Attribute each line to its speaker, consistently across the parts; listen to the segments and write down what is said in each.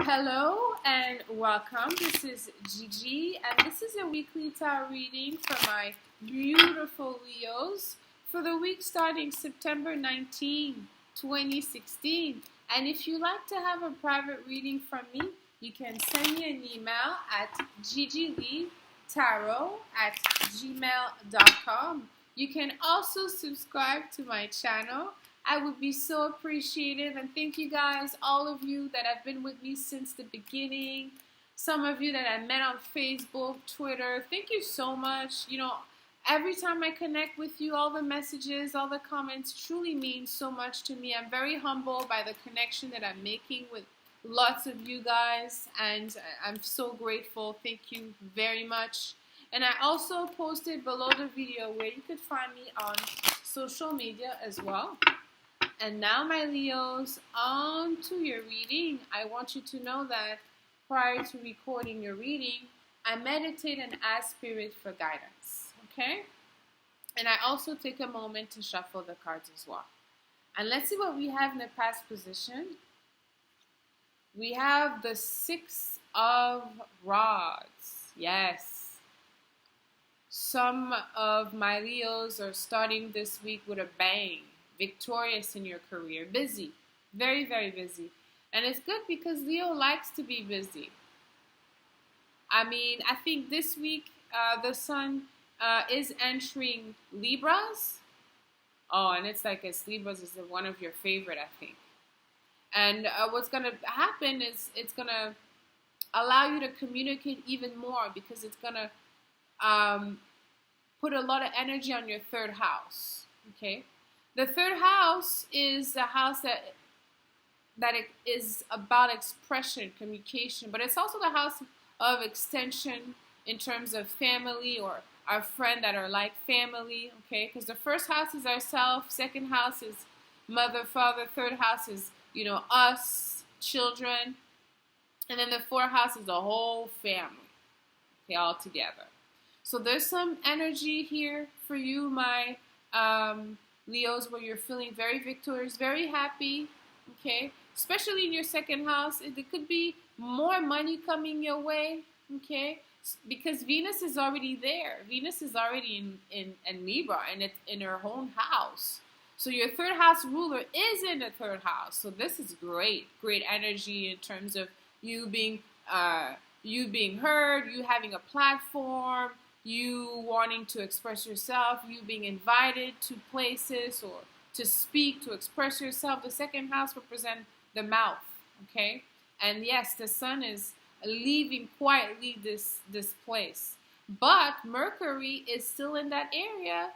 Speaker 1: Hello and welcome. This is Gigi, and this is a weekly tarot reading for my beautiful Leos for the week starting September 19, 2016. And if you like to have a private reading from me, you can send me an email at gigileetarot@gmail.com. You can also subscribe to my channel. I would be so appreciative, and thank you guys, all of you that have been with me since the beginning. Some of you that I met on Facebook, Twitter, thank you so much. You know, every time I connect with you, all the messages, all the comments truly mean so much to me. I'm very humbled by the connection that I'm making with lots of you guys, and I'm so grateful. Thank you very much. And I also posted below the video where you could find me on social media as well. And now, my Leos, on to your reading. I want you to know that prior to recording your reading, I meditate and ask Spirit for guidance, okay? And I also take a moment to shuffle the cards as well. And let's see what we have in the past position. We have the Six of Rods. Yes. Some of my Leos are starting this week with a bang. Victorious in your career, busy, very, very busy. And it's good because Leo likes to be busy. I mean, I think this week the sun is entering Libras. Oh, and it's like Libras is one of your favorite, I think. And what's going to happen is it's going to allow you to communicate even more because it's going to put a lot of energy on your third house, okay? The third house is a house that it is about expression, communication, but it's also the house of extension in terms of family or our friend that are like family, okay? Because the first house is ourself, second house is mother, father, third house is, you know, us, children, and then the fourth house is the whole family, okay, all together. So there's some energy here for you, my Leos, where you're feeling very victorious, very happy, okay? Especially in your second house. It could be more money coming your way, okay? Because Venus is already there. Venus is already in Libra, and it's in her own house. So your third house ruler is in the third house. So this is great. Great energy in terms of you being heard, you having a platform, you wanting to express yourself, you being invited to places or to speak, to express yourself. The second house represents the mouth, okay? And yes, the sun is leaving quietly this place. But Mercury is still in that area,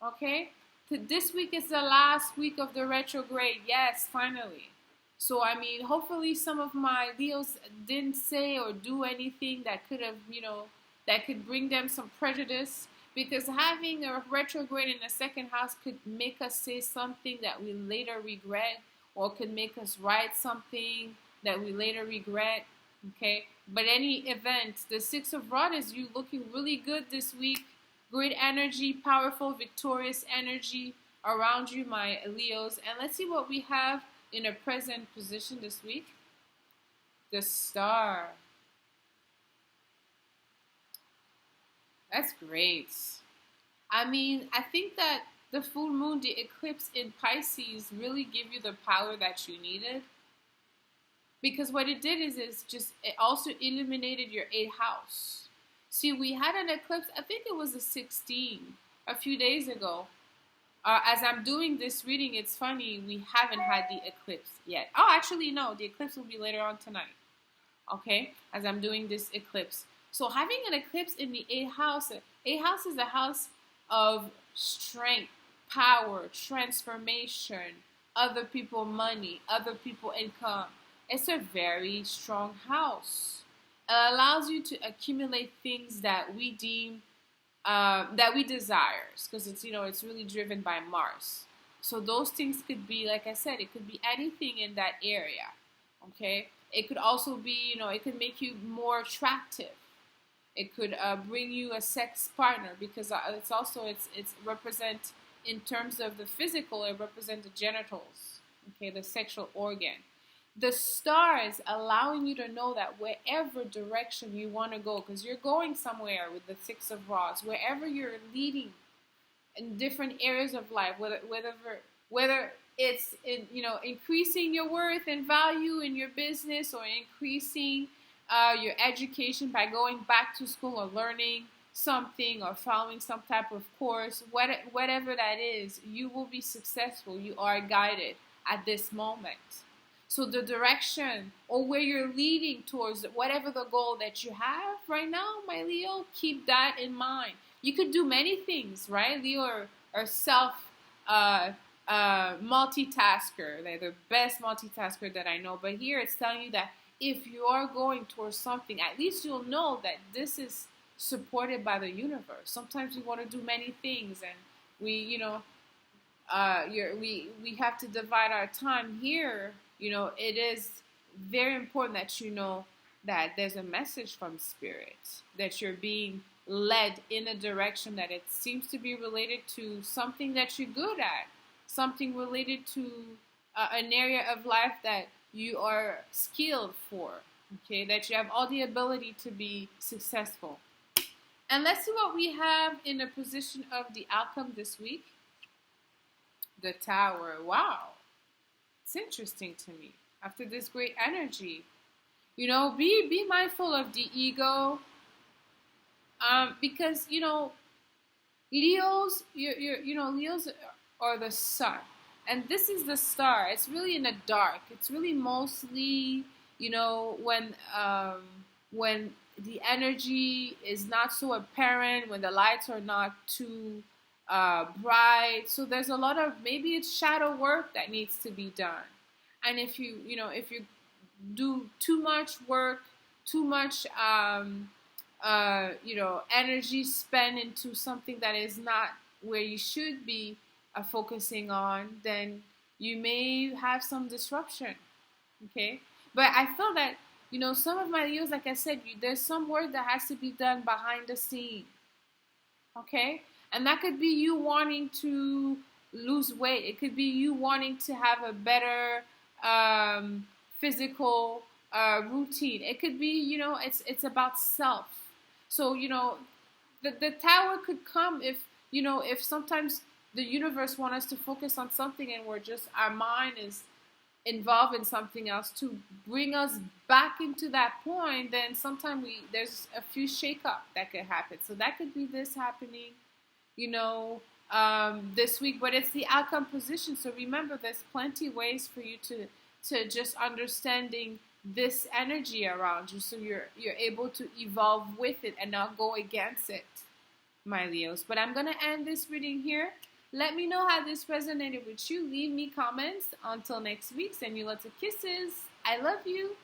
Speaker 1: okay? This week is the last week of the retrograde. Yes, finally. So, I mean, hopefully some of my Leos didn't say or do anything that could have, you know, that could bring them some prejudice, because having a retrograde in the second house could make us say something that we later regret, or could make us write something that we later regret, okay? But any event, the Six of Rods is you looking really good this week. Great energy, powerful, victorious energy around you, my Leos. And let's see what we have in a present position this week. The Star. That's great. I mean, I think that the full moon, the eclipse in Pisces really give you the power that you needed. Because what it did is it also illuminated your 8th house. See, we had an eclipse, I think it was the 16th, a few days ago. As I'm doing this reading, it's funny, we haven't had the eclipse yet. Oh, actually, no, the eclipse will be later on tonight. Okay, as I'm doing this eclipse. So having an eclipse in the 8th house, 8th house is a house of strength, power, transformation, other people money, other people income. It's a very strong house. It allows you to accumulate things that we deem, that we desire, because it's, you know, it's really driven by Mars. So those things could be, like I said, it could be anything in that area, okay? It could also be, you know, it could make you more attractive. It could bring you a sex partner, because it's also, it's represent, in terms of the physical, it represents the genitals, okay, the sexual organ. the stars allowing you to know that wherever direction you want to go, because you're going somewhere with the Six of Rods, wherever you're leading in different areas of life, whether it's in, increasing your worth and value in your business, or increasing your education by going back to school or learning something or following some type of course, whatever that is, you will be successful. You are guided at this moment. So the direction or where you're leading towards, whatever the goal that you have right now, my Leo, keep that in mind. You could do many things, right? Leo are self multitasker. They're the best multitasker that I know. But here it's telling you that if you are going towards something, at least you'll know that this is supported by the universe. Sometimes we want to do many things, and we have to divide our time here. It is very important that you know that there's a message from spirit, that you're being led in a direction that it seems to be related to something that you're good at, something related to an area of life that you are skilled for, okay, that you have all the ability to be successful. And let's see what we have in a position of the outcome this week. The Tower. Wow. It's interesting to me. After this great energy, be mindful of the ego, because Leos, Leos are the sun, and this is the star. It's really in the dark. It's really mostly when the energy is not so apparent, when the lights are not too bright. So there's a lot of, maybe it's shadow work that needs to be done. And if you do too much work, too much energy spent into something that is not where you should be focusing on, then you may have some disruption. Okay, but I feel that some of my Leos, like I said, there's some work that has to be done behind the scene. Okay. And that could be you wanting to lose weight. It could be you wanting to have a better physical routine. It could be, it's about self. So, the Tower could come if sometimes the universe wants us to focus on something and our mind is involved in something else to bring us back into that point, then sometimes there's a few shake-up that could happen. So that could be this happening this week, but it's the outcome position. So remember, there's plenty ways for you to just understanding this energy around you, so you're able to evolve with it and not go against it, my Leos. But I'm gonna end this reading here. Let me know how this resonated with you. Leave me comments. Until next week, send you lots of kisses. I love you.